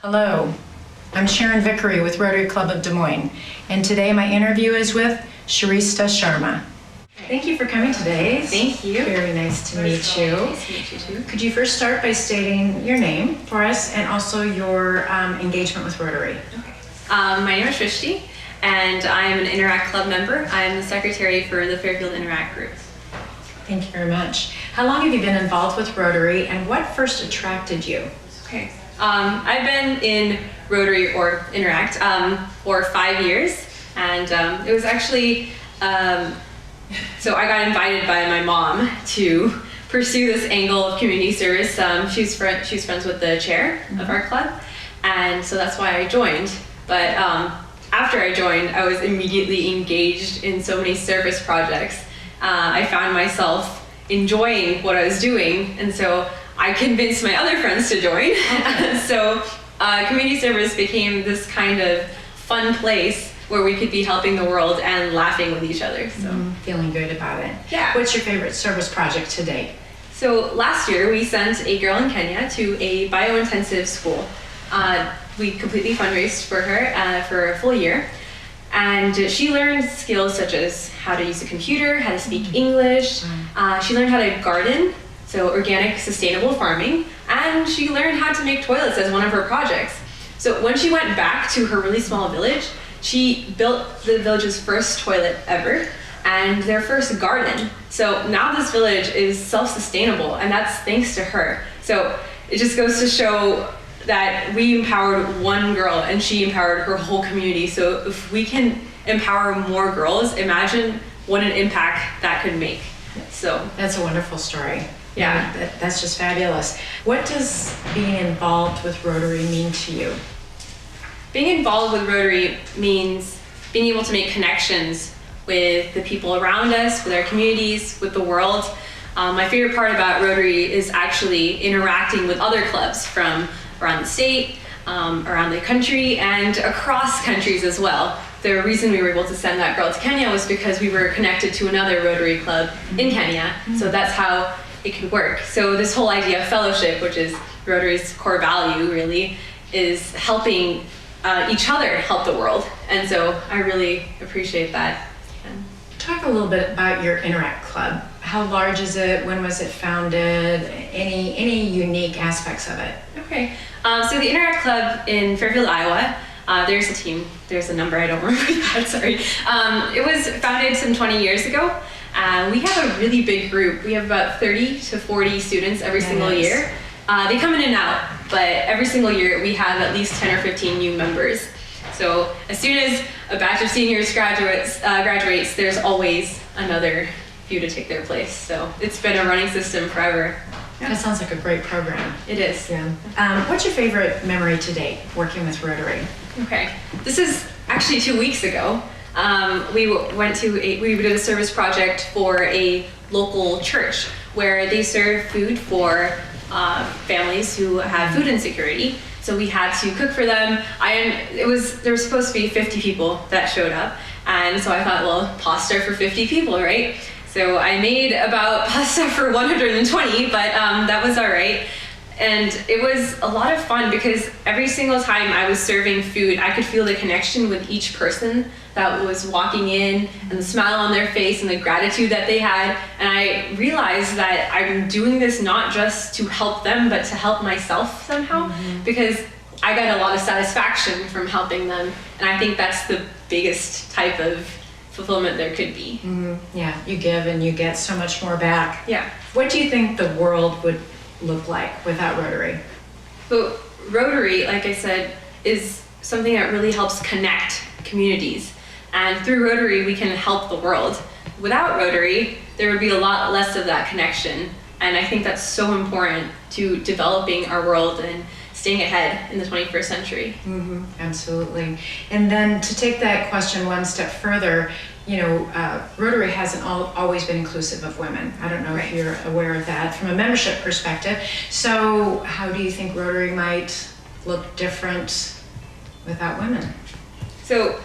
Hello, I'm Sharon Vickery with Rotary Club of Des Moines, and today my interview is with Shristi Sharma. Thank you for coming today. Thank you. Very nice to meet you. Nice to meet you too. Could you first start by stating your name for us and also your engagement with Rotary? Okay. My name is Shristi, and I am an Interact Club member. I am the secretary for the Fairfield Interact group. Thank you very much. How long have you been involved with Rotary, and what first attracted you? Okay. I've been in Rotary or Interact for 5 years, and it was actually, so I got invited by my mom to pursue this angle of community service. She's friends with the chair of our club, and so that's why I joined. But after I joined, I was immediately engaged in so many service projects. I found myself enjoying what I was doing, and so I convinced my other friends to join. Okay. So community service became this kind of fun place where we could be helping the world and laughing with each other. So Feeling good about it. Yeah. What's your favorite service project to date? So last year we sent a girl in Kenya to a biointensive school. We completely fundraised for her for a full year. And she learned skills such as how to use a computer, how to speak English. She learned how to garden, so organic, sustainable farming, and she learned how to make toilets as one of her projects. So when she went back to her really small village, she built the village's first toilet ever and their first garden. So now this village is self-sustainable, and that's thanks to her. So it just goes to show that we empowered one girl and she empowered her whole community. So if we can empower more girls, imagine what an impact that could make. So That's a wonderful story. Yeah. That's just fabulous. What does being involved with Rotary mean to you? being involved with Rotary means being able to make connections with the people around us, with our communities, with the world. My favorite part about Rotary is actually interacting with other clubs from around the state, around the country, and across countries as well. The reason we were able to send that girl to Kenya was because we were connected to another Rotary club in Kenya. So that's how it could work. So this whole idea of fellowship, which is Rotary's core value really, is helping each other help the world. And so I really appreciate that. Talk a little bit about your Interact Club. How large is it? When was it founded? Any unique aspects of it? Okay, so the Interact Club in Fairfield, Iowa, there's a team, there's a number, I don't remember that, sorry. It was founded some 20 years ago. We have a really big group. We have about 30 to 40 students every single year. They come in and out, but every single year we have at least 10 or 15 new members. So as soon as a batch of seniors graduates, there's always another few to take their place. So it's been a running system forever. That sounds like a great program. It is. Yeah. What's your favorite memory to date working with Rotary? Okay, this is actually 2 weeks ago. We did a service project for a local church where they serve food for families who have food insecurity. So we had to cook for them. There was supposed to be 50 people that showed up, and so I thought, well, pasta for 50 people, right? So I made about pasta for 120, but that was all right. And it was a lot of fun because every single time I was serving food, I could feel the connection with each person that was walking in and the smile on their face and the gratitude that they had. And I realized that I'm doing this not just to help them, but to help myself somehow, because I got a lot of satisfaction from helping them. And I think that's the biggest type of fulfillment there could be. Yeah, you give and you get so much more back. Yeah. What do you think the world would look like without Rotary? So Rotary, like I said, is something that really helps connect communities. And through Rotary, we can help the world. Without Rotary, there would be a lot less of that connection. And I think that's so important to developing our world and staying ahead in the 21st century. Absolutely. And then to take that question one step further, Rotary hasn't always been inclusive of women. I don't know if you're aware of that from a membership perspective. So how do you think Rotary might look different without women? So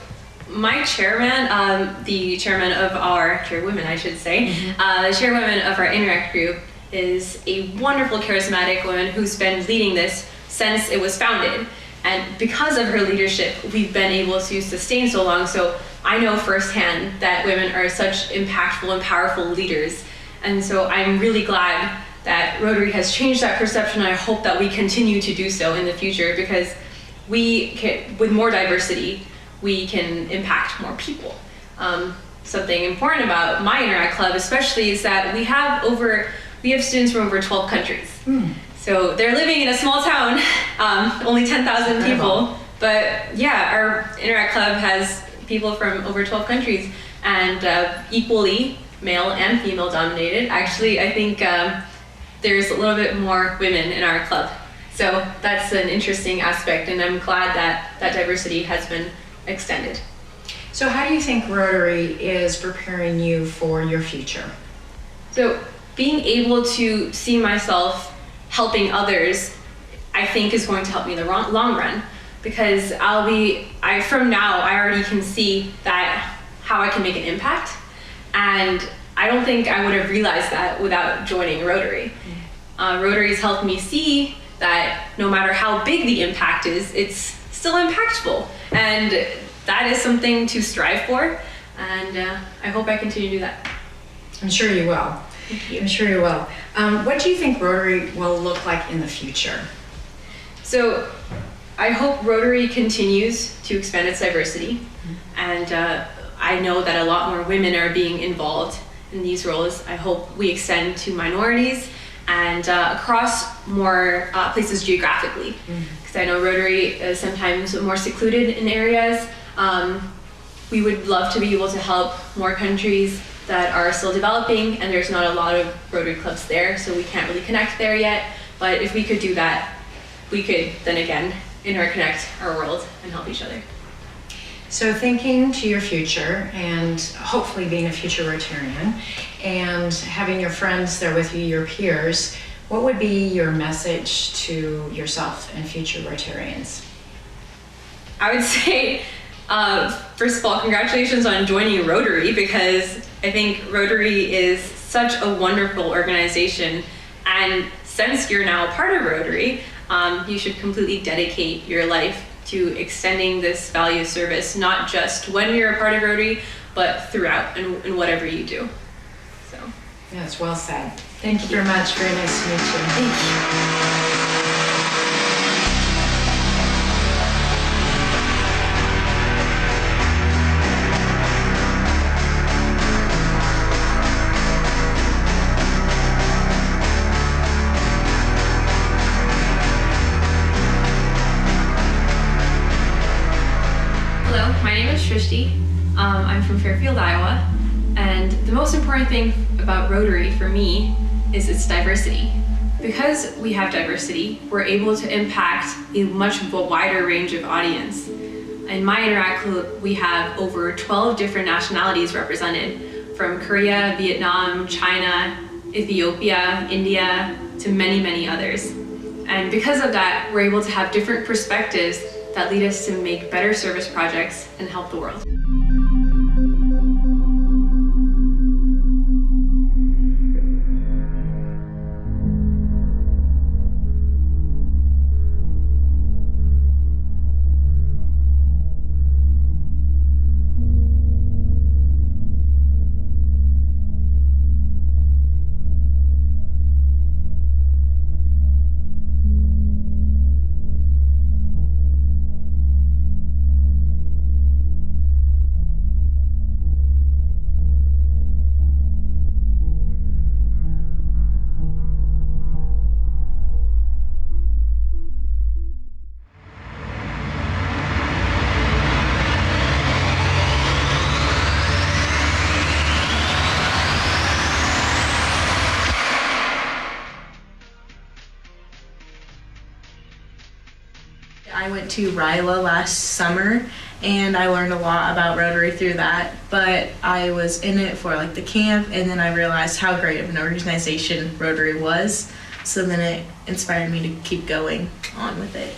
my chairman, the chairman of our chairwoman, I should say, the chairwoman of our Interact group is a wonderful, charismatic woman who's been leading this since it was founded. And because of her leadership, we've been able to sustain so long. So I know firsthand that women are such impactful and powerful leaders. And so I'm really glad that Rotary has changed that perception. I hope that we continue to do so in the future, because we can, with more diversity, we can impact more people. Something important about my Interact Club especially is that we have students from over 12 countries. So they're living in a small town, only 10,000 people. But yeah, our Interact Club has people from over 12 countries, and equally male and female dominated. Actually, I think there's a little bit more women in our club. So that's an interesting aspect, and I'm glad that that diversity has been extended. So how do you think Rotary is preparing you for your future? So being able to see myself helping others, I think, is going to help me in the long run, because from now, I already can see that how I can make an impact. And I don't think I would have realized that without joining Rotary. Rotary has helped me see that no matter how big the impact is, it's still impactful. And that is something to strive for. And I hope I continue to do that. I'm sure you will. Thank you. I'm sure you will. What do you think Rotary will look like in the future? So I hope Rotary continues to expand its diversity. And I know that a lot more women are being involved in these roles. I hope we extend to minorities and across more places geographically. Because I know Rotary is sometimes more secluded in areas. We would love to be able to help more countries that are still developing, and there's not a lot of Rotary clubs there, so we can't really connect there yet. But if we could do that, we could then again interconnect our world and help each other. So thinking to your future, and hopefully being a future Rotarian, and having your friends there with you, your peers, what would be your message to yourself and future Rotarians? I would say, first of all, congratulations on joining Rotary, because I think Rotary is such a wonderful organization. And since you're now a part of Rotary, you should completely dedicate your life to extending this value of service, not just when you're a part of Rotary, but throughout and whatever you do. So. Yeah, it's well said. Thank you very much. Very nice to meet you. Thank you. Hello, my name is Shristi. I'm from Fairfield, Iowa, and the most important thing about Rotary for me is its diversity. Because we have diversity, we're able to impact a much wider range of audience. In my Interact Club, we have over 12 different nationalities represented, from Korea, Vietnam, China, Ethiopia, India, to many, many others. And because of that, we're able to have different perspectives that lead us to make better service projects and help the world. I went to RILA last summer and I learned a lot about Rotary through that, but I was in it for like the camp, and then I realized how great of an organization Rotary was, so then it inspired me to keep going on with it.